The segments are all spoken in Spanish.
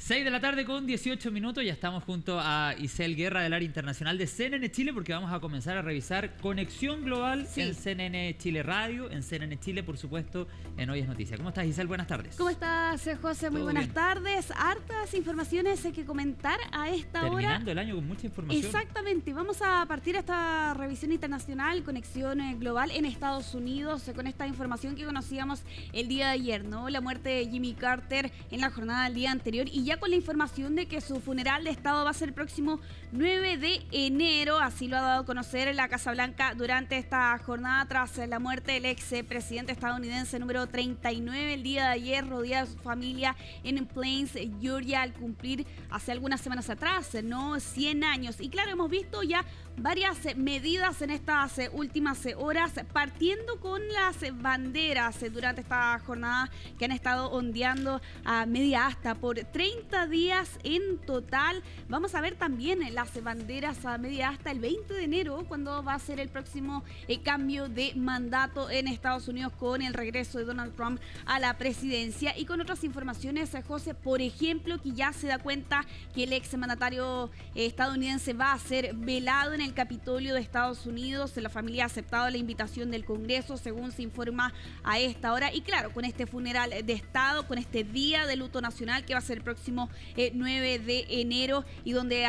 6 de la tarde con 18 minutos, ya estamos junto a Isel Guerra del área internacional de CNN Chile porque vamos a comenzar a revisar Conexión Global en CNN Chile Radio, en CNN Chile, por supuesto, en Hoy es Noticia. ¿Cómo estás, Isel? Buenas tardes. ¿Cómo estás, José? Muy buenas tardes. Hartas informaciones que comentar a esta hora. Terminando el año con mucha información. Exactamente. Vamos a partir esta revisión internacional, Conexión Global en Estados Unidos, con esta información que conocíamos el día de ayer, ¿no? La muerte de Jimmy Carter en la jornada del día anterior y ya con la información de que su funeral de Estado va a ser el próximo 9 de enero. Así lo ha dado a conocer la Casa Blanca durante esta jornada tras la muerte del ex presidente estadounidense número 39 el día de ayer, rodeado de su familia en Plains, Georgia, al cumplir hace algunas semanas atrás, ¿no? 100 años. Y claro, hemos visto ya varias medidas en estas últimas horas, partiendo con las banderas durante esta jornada que han estado ondeando a media asta por 30 días en total. Vamos a ver también las banderas a media asta el 20 de enero, cuando va a ser el próximo cambio de mandato en Estados Unidos con el regreso de Donald Trump a la presidencia. Y con otras informaciones, José, por ejemplo, que ya se da cuenta que el ex mandatario estadounidense va a ser velado en el Capitolio de Estados Unidos. La familia ha aceptado la invitación del Congreso, según se informa a esta hora. Y claro, con este funeral de Estado, con este día de luto nacional que va a ser el próximo 9 de enero y donde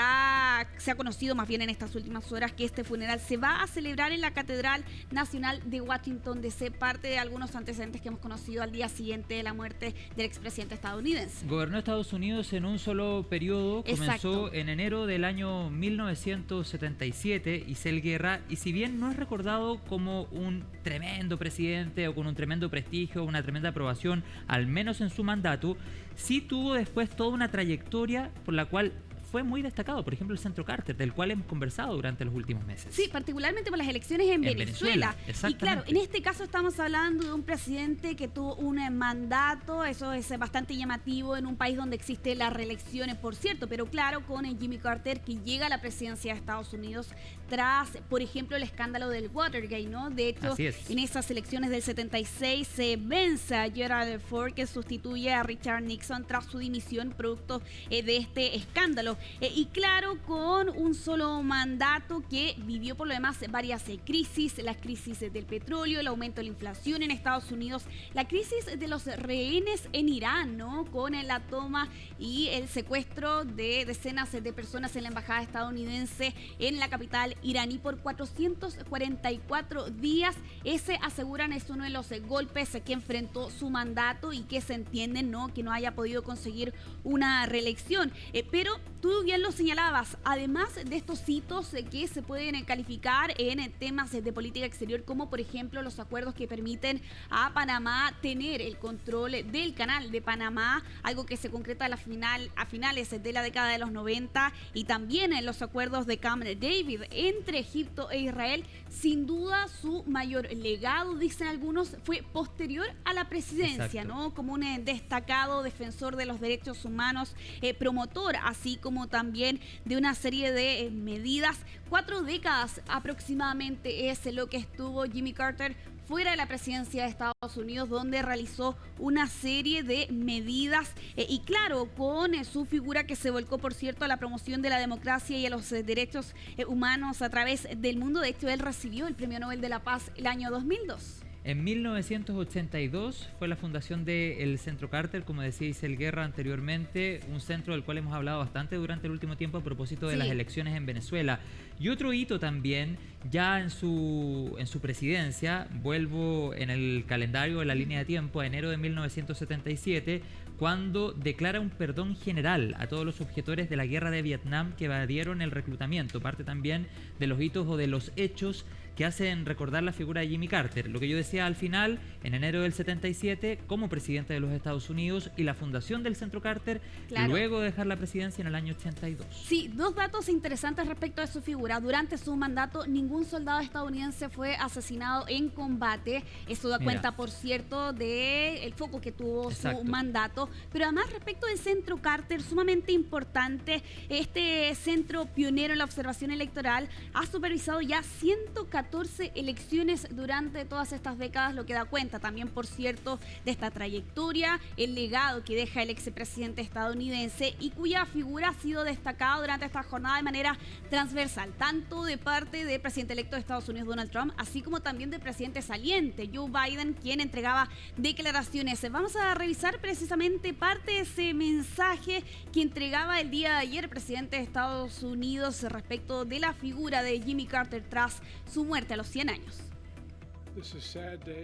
se ha conocido más bien en estas últimas horas que este funeral se va a celebrar en la Catedral Nacional de Washington DC, parte de algunos antecedentes que hemos conocido al día siguiente de la muerte del expresidente estadounidense. Gobernó Estados Unidos en un solo periodo, comenzó Exacto. en enero del año 1977, Isel Guerra, y si bien no es recordado como un tremendo presidente o con un tremendo prestigio, una tremenda aprobación, al menos en su mandato, sí tuvo después toda una trayectoria por la cual fue muy destacado, por ejemplo, el Centro Carter, del cual hemos conversado durante los últimos meses. Sí, particularmente por las elecciones en Venezuela. Y claro, en este caso estamos hablando de un presidente que tuvo un mandato, eso es bastante llamativo en un país donde existe la reelección, por cierto, pero claro, con el Jimmy Carter que llega a la presidencia de Estados Unidos tras, por ejemplo, el escándalo del Watergate, ¿no? De hecho, en esas elecciones del 76 se vence a Gerald Ford, que sustituye a Richard Nixon tras su dimisión producto de este escándalo. Y claro, con un solo mandato que vivió por lo demás varias crisis, las crisis del petróleo, el aumento de la inflación en Estados Unidos, la crisis de los rehenes en Irán, ¿no? Con la toma y el secuestro de decenas de personas en la embajada estadounidense en la capital iraní por 444 días. Ese, aseguran, es uno de los golpes que enfrentó su mandato y que se entiende, ¿no?, que no haya podido conseguir una reelección. Pero tú bien lo señalabas, además de estos hitos que se pueden calificar en temas de política exterior, como por ejemplo los acuerdos que permiten a Panamá tener el control del canal de Panamá, algo que se concreta a finales de la década de los 90, y también en los acuerdos de Camp David entre Egipto e Israel. Sin duda su mayor legado, dicen algunos, fue posterior a la presidencia, ¿no? Como un destacado defensor de los derechos humanos, promotor, así como también de una serie de medidas. 4 décadas aproximadamente es lo que estuvo Jimmy Carter fuera de la presidencia de Estados Unidos, donde realizó una serie de medidas y claro, con su figura que se volcó, por cierto, a la promoción de la democracia y a los derechos humanos a través del mundo. De hecho, él recibió el Premio Nobel de la Paz el año 2002. En 1982 fue la fundación del Centro Carter, como decía Isel Guerra anteriormente, un centro del cual hemos hablado bastante durante el último tiempo a propósito de las elecciones en Venezuela. Y otro hito también, ya en su presidencia, vuelvo en el calendario de la línea de tiempo, a enero de 1977, cuando declara un perdón general a todos los objetores de la guerra de Vietnam que evadieron el reclutamiento, parte también de los hitos o de los hechos que hacen recordar la figura de Jimmy Carter. Lo que yo decía al final, en enero del 77, como presidente de los Estados Unidos, y la fundación del Centro Carter, luego de dejar la presidencia en el año 82. Sí, dos datos interesantes respecto a su figura. Durante su mandato, ningún soldado estadounidense fue asesinado en combate. Eso da cuenta, por cierto, del foco que tuvo su mandato. Pero además, respecto del Centro Carter, sumamente importante, este centro pionero en la observación electoral ha supervisado ya 114 14 elecciones durante todas estas décadas, lo que da cuenta también, por cierto, de esta trayectoria, el legado que deja el expresidente estadounidense y cuya figura ha sido destacada durante esta jornada de manera transversal, tanto de parte del presidente electo de Estados Unidos, Donald Trump, así como también del presidente saliente, Joe Biden, quien entregaba declaraciones. Vamos a revisar precisamente parte de ese mensaje que entregaba el día de ayer el presidente de Estados Unidos respecto de la figura de Jimmy Carter tras su muerte a los 100 años.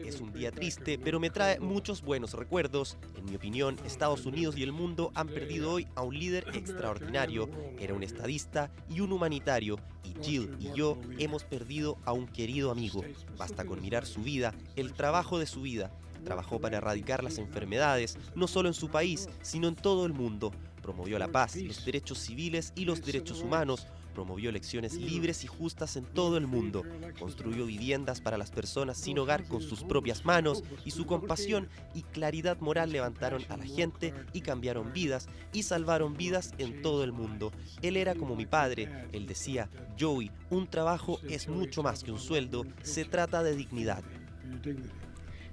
Es un día triste, pero me trae muchos buenos recuerdos. En mi opinión, Estados Unidos y el mundo han perdido hoy a un líder extraordinario. Era un estadista y un humanitario, y Jill y yo hemos perdido a un querido amigo. Basta con mirar su vida, el trabajo de su vida. Trabajó para erradicar las enfermedades, no solo en su país, sino en todo el mundo. Promovió la paz, los derechos civiles y los derechos humanos. Promovió elecciones libres y justas en todo el mundo. Construyó viviendas para las personas sin hogar con sus propias manos, y su compasión y claridad moral levantaron a la gente y cambiaron vidas y salvaron vidas en todo el mundo. Él era como mi padre. Él decía: Joey, un trabajo es mucho más que un sueldo, se trata de dignidad.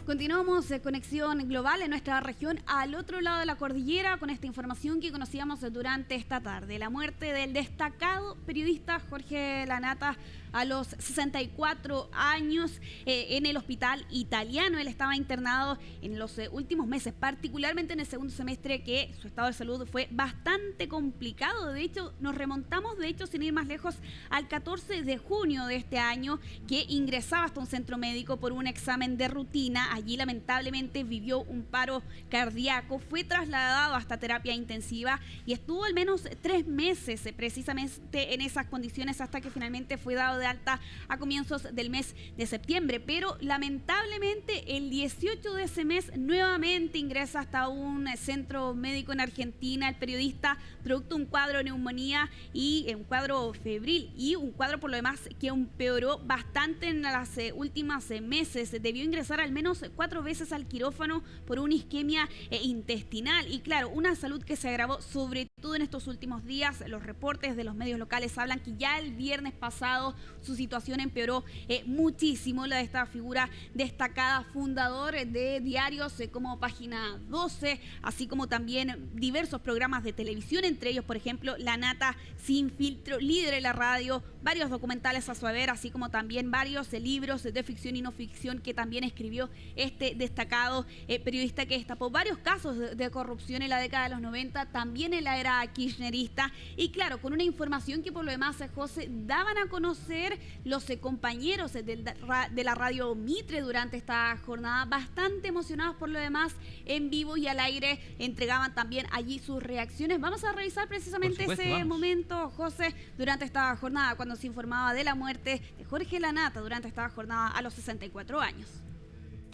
Continuamos Conexión Global en nuestra región al otro lado de la cordillera con esta información que conocíamos durante esta tarde. La muerte del destacado periodista Jorge Lanata a los 64 años en el hospital italiano. Él estaba internado en los últimos meses, particularmente en el segundo semestre, que su estado de salud fue bastante complicado. De hecho, nos remontamos, sin ir más lejos, al 14 de junio de este año, que ingresaba hasta un centro médico por un examen de rutina. Allí lamentablemente vivió un paro cardíaco, fue trasladado hasta terapia intensiva y estuvo al menos 3 meses precisamente en esas condiciones hasta que finalmente fue dado de alta a comienzos del mes de septiembre. Pero lamentablemente el 18 de ese mes nuevamente ingresa hasta un centro médico en Argentina el periodista, producto de un cuadro de neumonía y un cuadro febril y un cuadro por lo demás que empeoró bastante en las últimas meses. Debió ingresar al menos 4 veces al quirófano por una isquemia intestinal y claro, una salud que se agravó sobre todo en estos últimos días. Los reportes de los medios locales hablan que ya el viernes pasado su situación empeoró muchísimo. La de esta figura destacada, fundador de diarios como Página 12, así como también diversos programas de televisión, entre ellos, por ejemplo, La Nata Sin Filtro, líder en la radio, varios documentales a su haber, así como también varios libros de ficción y no ficción que también escribió este destacado periodista que destapó varios casos de corrupción en la década de los 90, también en la era kirchnerista, y claro, con una información que por lo demás, José, daban a conocer los compañeros de la radio Mitre durante esta jornada, bastante emocionados por lo demás, en vivo y al aire, entregaban también allí sus reacciones. Vamos a revisar precisamente ese momento, José, durante esta jornada, cuando se informaba de la muerte de Jorge Lanata durante esta jornada a los 64 años.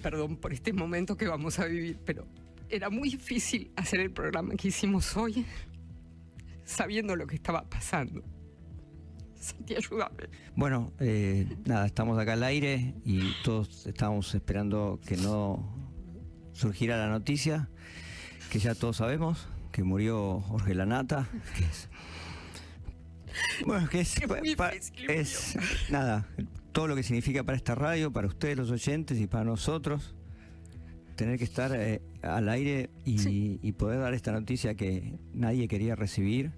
Perdón por este momento que vamos a vivir, pero era muy difícil hacer el programa que hicimos hoy sabiendo lo que estaba pasando. Santi, ayúdame. Bueno, nada, estamos acá al aire y todos estábamos esperando que no surgiera la noticia, que ya todos sabemos, que murió Jorge Lanata, que es... Bueno, que es nada, todo lo que significa para esta radio, para ustedes los oyentes y para nosotros, tener que estar al aire y poder dar esta noticia que nadie quería recibir.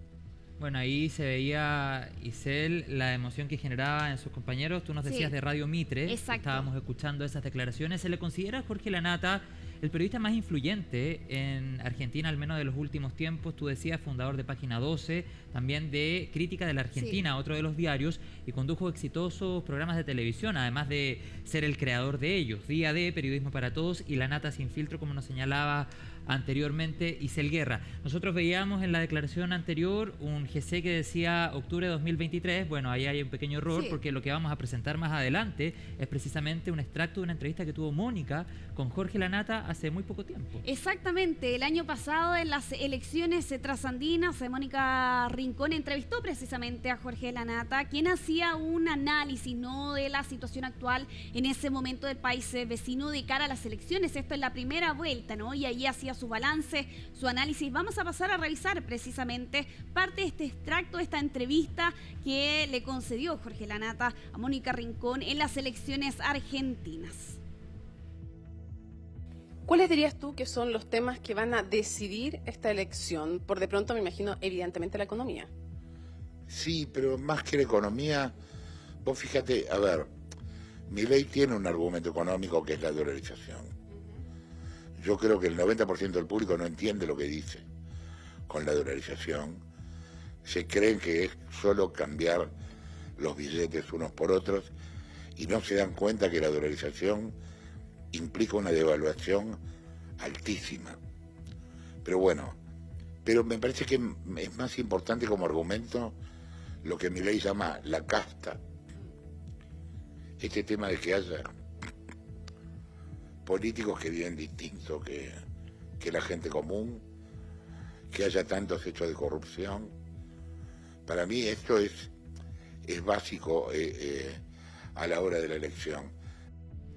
Bueno, ahí se veía, Isel, la emoción que generaba en sus compañeros. Tú nos decías de Radio Mitre, estábamos escuchando esas declaraciones. Se le considera a Jorge Lanata el periodista más influyente en Argentina, al menos de los últimos tiempos. Tú decías, fundador de Página 12, también de Crítica de la Argentina, otro de los diarios, y condujo exitosos programas de televisión, además de ser el creador de ellos. Día D, Periodismo para Todos, y La Nata Sin Filtro, como nos señalaba anteriormente Isel Guerra. Nosotros veíamos en la declaración anterior un GC que decía octubre de 2023. Bueno, ahí hay un pequeño error, porque lo que vamos a presentar más adelante es precisamente un extracto de una entrevista que tuvo Mónica con Jorge Lanata hace muy poco tiempo. Exactamente, el año pasado en las elecciones trasandinas, Mónica Rincón entrevistó precisamente a Jorge Lanata, quien hacía un análisis de la situación actual en ese momento del país vecino de cara a las elecciones. Esto es la primera vuelta, ¿no? Y allí hacía ya su balance, su análisis. Vamos a pasar a revisar precisamente parte de este extracto, esta entrevista que le concedió Jorge Lanata a Mónica Rincón en las elecciones argentinas. ¿Cuáles dirías tú que son los temas que van a decidir esta elección? Por de pronto me imagino evidentemente la economía. Sí, pero más que la economía, vos fíjate, a ver, Milei tiene un argumento económico que es la dolarización. Yo creo que el 90% del público no entiende lo que dice con la dolarización. Se creen que es solo cambiar los billetes unos por otros y no se dan cuenta que la dolarización implica una devaluación altísima. Pero bueno, me parece que es más importante como argumento lo que Milei llama la casta. Este tema de que haya políticos que viven distinto que la gente común, que haya tantos hechos de corrupción. Para mí esto es básico a la hora de la elección.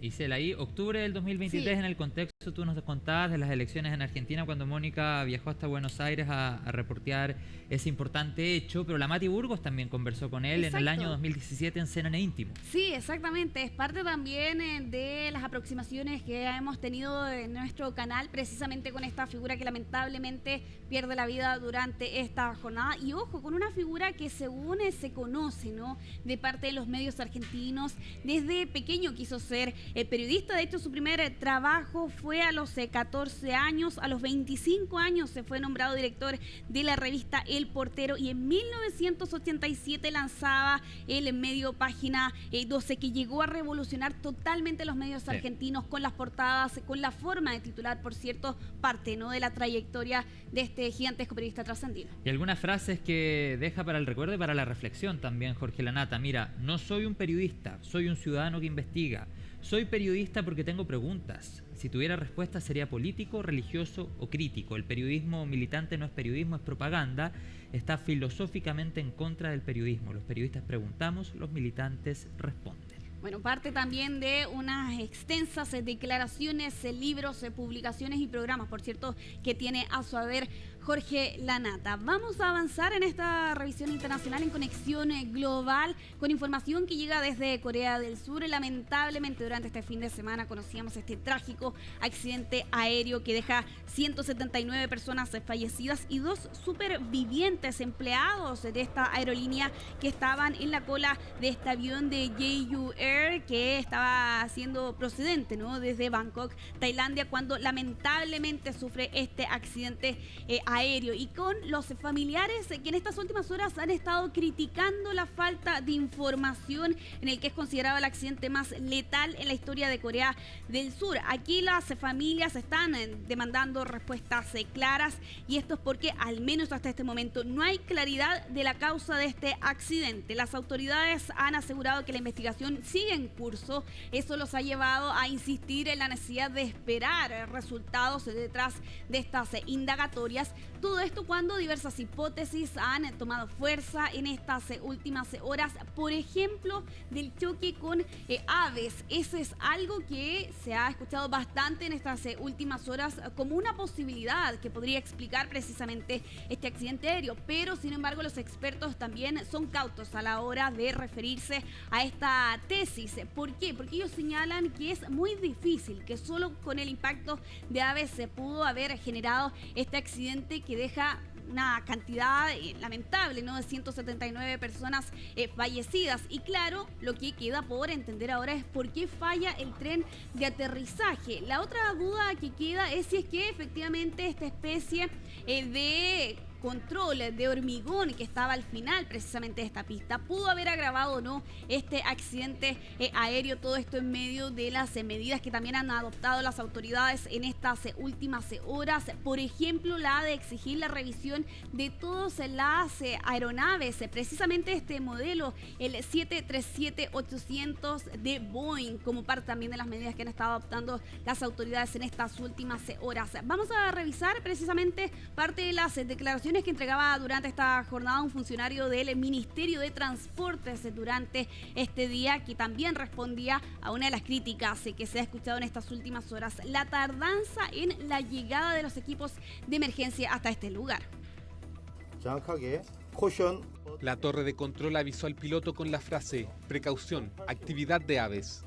Isela, ahí, octubre del 2023, sí. En el contexto, tú nos contabas de las elecciones en Argentina cuando Mónica viajó hasta Buenos Aires a reportear ese importante hecho, pero la Mati Burgos también conversó con él. Exacto. En el año 2017 en CNN Íntimo. Sí, exactamente, es parte también de las aproximaciones que hemos tenido en nuestro canal, precisamente con esta figura que lamentablemente pierde la vida durante esta jornada, y ojo, con una figura que según se conoce, ¿no?, de parte de los medios argentinos, desde pequeño quiso ser periodista. De hecho, su primer trabajo fue a los 14 años. A los 25 años se fue nombrado director de la revista El Portero, y en 1987 lanzaba el medio Página 12, que llegó a revolucionar totalmente los medios argentinos con las portadas, con la forma de titular, por cierto, parte, ¿no?, de la trayectoria de este gigantesco periodista trascendino. Y algunas frases que deja para el recuerdo y para la reflexión también Jorge Lanata. Mira, no soy un periodista, soy un ciudadano que investiga. Soy periodista porque tengo preguntas. Si tuviera respuesta sería político, religioso o crítico. El periodismo militante no es periodismo, es propaganda. Está filosóficamente en contra del periodismo. Los periodistas preguntamos, los militantes responden. Bueno, parte también de unas extensas declaraciones, libros, publicaciones y programas, por cierto, que tiene a su haber Jorge Lanata. Vamos a avanzar en esta revisión internacional en Conexión Global con información que llega desde Corea del Sur. Lamentablemente durante este fin de semana conocíamos este trágico accidente aéreo que deja 179 personas fallecidas y 2 supervivientes empleados de esta aerolínea que estaban en la cola de este avión de Jeju Air que estaba siendo procedente, ¿no?, desde Bangkok, Tailandia, cuando lamentablemente sufre este accidente aéreo, y con los familiares que en estas últimas horas han estado criticando la falta de información en el que es considerado el accidente más letal en la historia de Corea del Sur. Aquí las familias están demandando respuestas claras, y esto es porque al menos hasta este momento no hay claridad de la causa de este accidente. Las autoridades han asegurado que la investigación sigue en curso. Eso los ha llevado a insistir en la necesidad de esperar resultados detrás de estas indagatorias. Todo esto cuando diversas hipótesis han tomado fuerza en estas últimas horas, por ejemplo, del choque con aves. Eso es algo que se ha escuchado bastante en estas últimas horas como una posibilidad que podría explicar precisamente este accidente aéreo, pero sin embargo los expertos también son cautos a la hora de referirse a esta tesis. ¿Por qué? Porque ellos señalan que es muy difícil, que solo con el impacto de aves se pudo haber generado este accidente que deja una cantidad lamentable, ¿no?, de 179 personas fallecidas. Y claro, lo que queda por entender ahora es por qué falla el tren de aterrizaje. La otra duda que queda es si es que efectivamente esta especie de control de hormigón que estaba al final precisamente de esta pista pudo haber agravado o no este accidente aéreo. Todo esto en medio de las medidas que también han adoptado las autoridades en estas últimas horas, por ejemplo la de exigir la revisión de todas las aeronaves, precisamente este modelo, el 737-800 de Boeing, como parte también de las medidas que han estado adoptando las autoridades en estas últimas horas. Vamos a revisar precisamente parte de las declaraciones declaraciones que entregaba durante esta jornada un funcionario del Ministerio de Transportes durante este día, que también respondía a una de las críticas que se ha escuchado en estas últimas horas: la tardanza en la llegada de los equipos de emergencia hasta este lugar. La torre de control avisó al piloto con la frase: precaución, actividad de aves.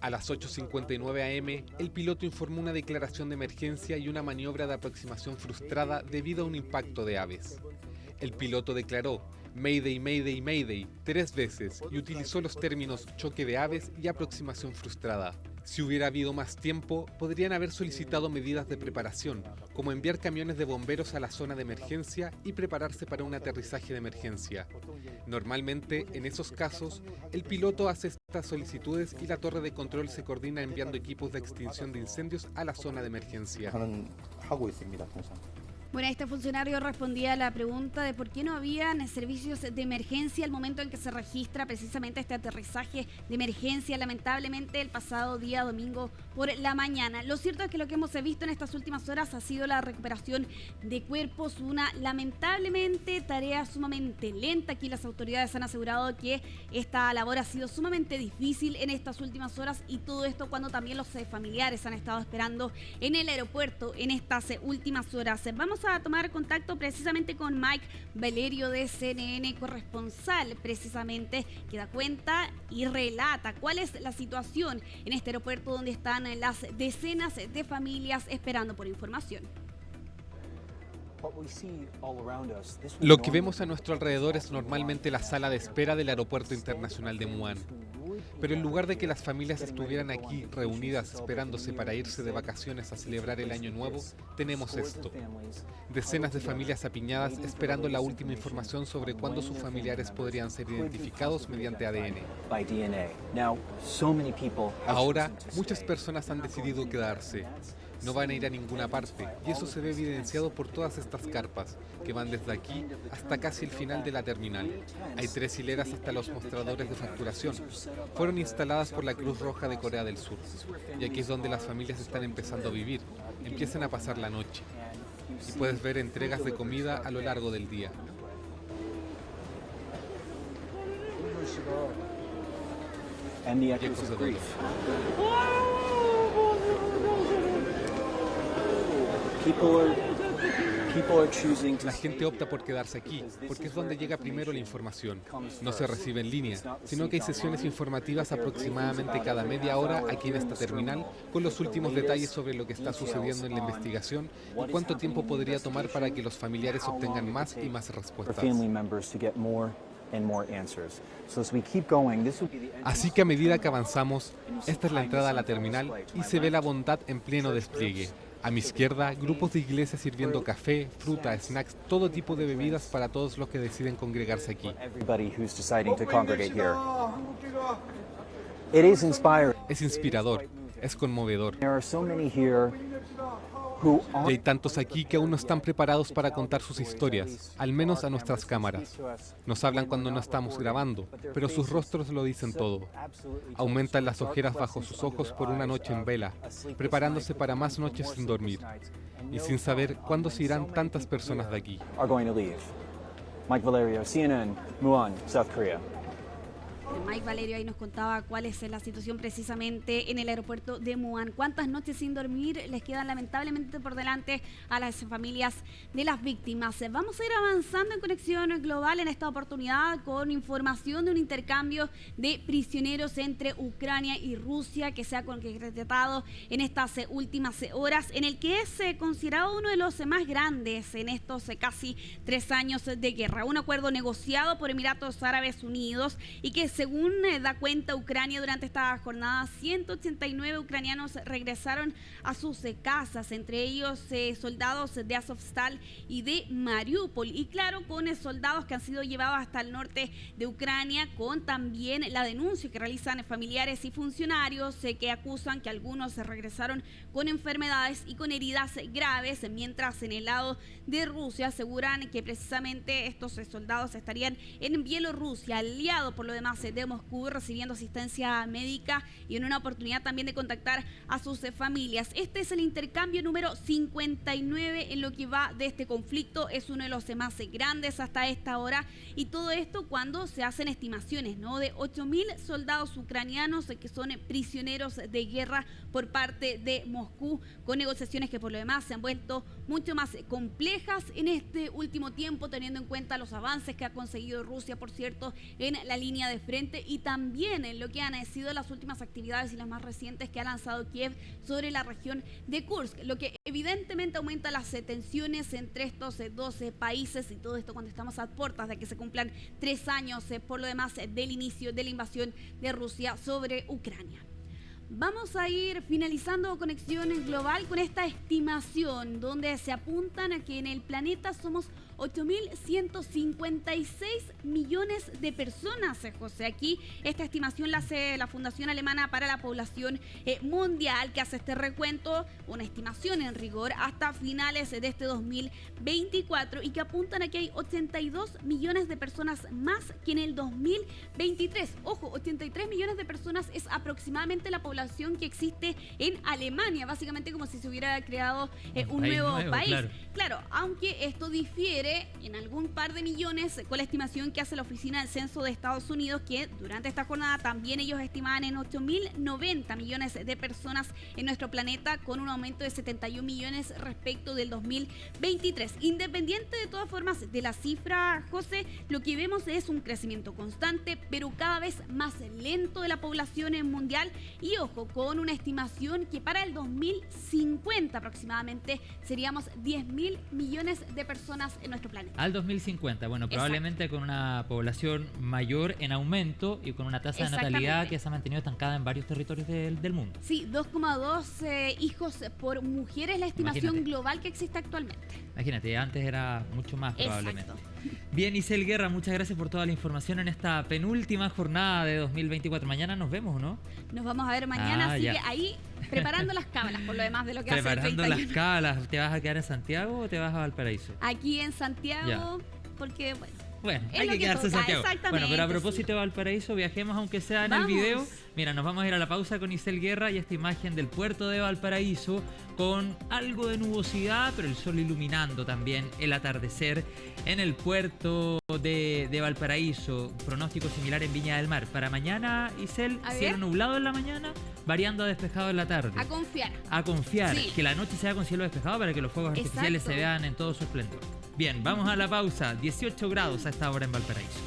A las 8:59 am, el piloto informó una declaración de emergencia y una maniobra de aproximación frustrada debido a un impacto de aves. El piloto declaró Mayday, Mayday, Mayday 3 veces y utilizó los términos choque de aves y aproximación frustrada. Si hubiera habido más tiempo, podrían haber solicitado medidas de preparación, como enviar camiones de bomberos a la zona de emergencia y prepararse para un aterrizaje de emergencia. Normalmente, en esos casos, el piloto hace estas solicitudes y la torre de control se coordina enviando equipos de extinción de incendios a la zona de emergencia. Bueno, este funcionario respondía a la pregunta de por qué no habían servicios de emergencia al momento en que se registra precisamente este aterrizaje de emergencia, lamentablemente el pasado día domingo por la mañana. Lo cierto es que lo que hemos visto en estas últimas horas ha sido la recuperación de cuerpos, una lamentablemente tarea sumamente lenta. Aquí las autoridades han asegurado que esta labor ha sido sumamente difícil en estas últimas horas, y todo esto cuando también los familiares han estado esperando en el aeropuerto en estas últimas horas. Vamos a tomar contacto precisamente con Mike Valerio de CNN, corresponsal precisamente, que da cuenta y relata cuál es la situación en este aeropuerto donde están las decenas de familias esperando por información. Lo que vemos a nuestro alrededor es normalmente la sala de espera del Aeropuerto Internacional de Muan. Pero en lugar de que las familias estuvieran aquí reunidas esperándose para irse de vacaciones a celebrar el Año Nuevo, tenemos esto. Decenas de familias apiñadas esperando la última información sobre cuándo sus familiares podrían ser identificados mediante ADN. Ahora, muchas personas han decidido quedarse. No van a ir a ninguna parte, y eso se ve evidenciado por todas estas carpas, que van desde aquí hasta casi el final de la terminal. Hay 3 hileras hasta los mostradores de facturación. Fueron instaladas por la Cruz Roja de Corea del Sur, y aquí es donde las familias están empezando a vivir, empiezan a pasar la noche. Y puedes ver entregas de comida a lo largo del día. Y ecos de dolor. La gente opta por quedarse aquí, porque es donde llega primero la información. No se recibe en línea, sino que hay sesiones informativas aproximadamente cada media hora aquí en esta terminal, con los últimos detalles sobre lo que está sucediendo en la investigación y cuánto tiempo podría tomar para que los familiares obtengan más y más respuestas. Así que a medida que avanzamos, esta es la entrada a la terminal y se ve la bondad en pleno despliegue. A mi izquierda, grupos de iglesias sirviendo café, fruta, snacks, todo tipo de bebidas para todos los que deciden congregarse aquí. Es inspirador, es conmovedor. Y hay tantos aquí que aún no están preparados para contar sus historias, al menos a nuestras cámaras. Nos hablan cuando no estamos grabando, pero sus rostros lo dicen todo. Aumentan las ojeras bajo sus ojos por una noche en vela, preparándose para más noches sin dormir, y sin saber cuándo se irán tantas personas de aquí. Mike Valerio, CNN, Muan, South Korea. Mike Valerio ahí nos contaba cuál es la situación precisamente en el aeropuerto de Muan. ¿Cuántas noches sin dormir les quedan lamentablemente por delante a las familias de las víctimas? Vamos a ir avanzando en Conexión Global en esta oportunidad con información de un intercambio de prisioneros entre Ucrania y Rusia que se ha concretado en estas últimas horas, en el que es considerado uno de los más grandes en estos casi 3 años de guerra. Un acuerdo negociado por Emiratos Árabes Unidos y que según da cuenta Ucrania, durante esta jornada 189 ucranianos regresaron a sus casas, entre ellos soldados de Azovstal y de Mariupol, y claro, con soldados que han sido llevados hasta el norte de Ucrania, con también la denuncia que realizan familiares y funcionarios que acusan que algunos regresaron con enfermedades y con heridas graves, mientras en el lado de Rusia aseguran que precisamente estos soldados estarían en Bielorrusia, aliado por lo demás de Moscú recibiendo asistencia médica y en una oportunidad también de contactar a sus familias. Este es el intercambio número 59 en lo que va de este conflicto. Es uno de los más grandes hasta esta hora, y todo esto cuando se hacen estimaciones, ¿no?, de 8.000 soldados ucranianos que son prisioneros de guerra por parte de Moscú, con negociaciones que por lo demás se han vuelto mucho más complejas en este último tiempo, teniendo en cuenta los avances que ha conseguido Rusia, por cierto, en la línea de frente, y también en lo que han sido las últimas actividades y las más recientes que ha lanzado Kiev sobre la región de Kursk, lo que evidentemente aumenta las tensiones entre estos 12 países, y todo esto cuando estamos a puertas de que se cumplan 3 años por lo demás del inicio de la invasión de Rusia sobre Ucrania. Vamos a ir finalizando Conexión Global con esta estimación donde se apuntan a que en el planeta somos 8.156 millones de personas, José. Aquí esta estimación la hace la Fundación Alemana para la Población Mundial, que hace este recuento, una estimación en rigor, hasta finales de este 2024, y que apuntan a que hay 82 millones de personas más que en el 2023. Ojo, 83 millones de personas es aproximadamente la población que existe en Alemania, básicamente como si se hubiera creado un nuevo país. Claro, aunque esto difiere en algún par de millones con la estimación que hace la Oficina del Censo de Estados Unidos, que durante esta jornada también ellos estimaban en 8.090 millones de personas en nuestro planeta, con un aumento de 71 millones respecto del 2023. Independiente de todas formas de la cifra, José, lo que vemos es un crecimiento constante, pero cada vez más lento de la población mundial, y ojo, con una estimación que para el 2050 aproximadamente seríamos 10.000 millones de personas en nuestro planeta. Al 2050, bueno, probablemente con una población mayor en aumento y con una tasa de natalidad que se ha mantenido estancada en varios territorios del mundo. Sí, 2,2 hijos por mujer es la estimación global que existe actualmente. Imagínate, antes era mucho más probablemente. Exacto. Bien, Isel Guerra, muchas gracias por toda la información en esta penúltima jornada de 2024. Mañana nos vemos, ¿no? Nos vamos a ver mañana, así que ahí preparando las cábalas por lo demás de lo que hace el 31. Preparando las cábalas. ¿Te vas a quedar en Santiago o te vas a Valparaíso? Aquí en Santiago, porque bueno, hay que quedarse en Santiago. Bueno, pero a propósito de Valparaíso, viajemos aunque sea en el video. Mira, nos vamos a ir a la pausa con Isel Guerra y esta imagen del puerto de Valparaíso con algo de nubosidad, pero el sol iluminando también el atardecer en el puerto de Valparaíso. Pronóstico similar en Viña del Mar. Para mañana, Isel, cielo nublado en la mañana, variando a despejado en la tarde. A confiar. A confiar. Sí. Que la noche sea con cielo despejado para que los fuegos artificiales se vean en todo su esplendor. Bien, vamos a la pausa. 18 grados a esta hora en Valparaíso.